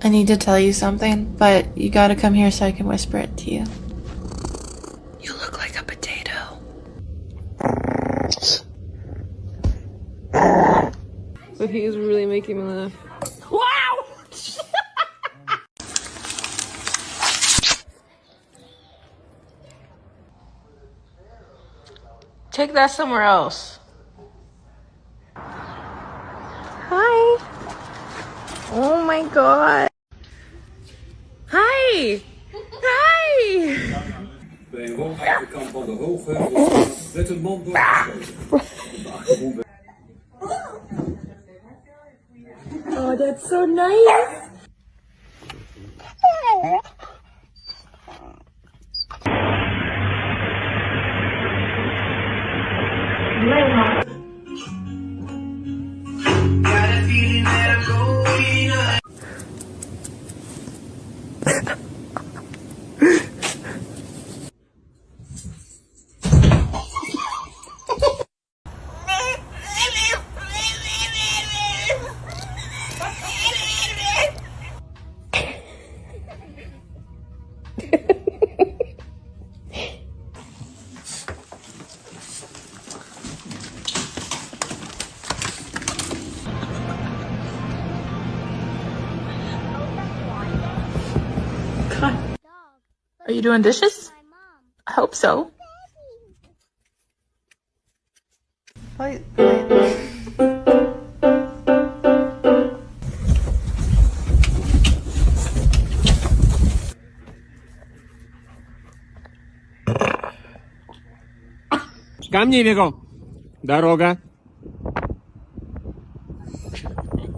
I need to tell you something, but you gotta come here so I can whisper it to you. You look like a potato. But he is really making me laugh. Wow! Take that somewhere else. Hi. Oh my god. Hi. Hi. Bij een woonachterkant van de Hoogheuvel werd een man doodgeschoten. Op de achtergrond. Oh, that's so nice. Are you doing dishes? I hope so. Wait. Ко мне бегом. Дорога.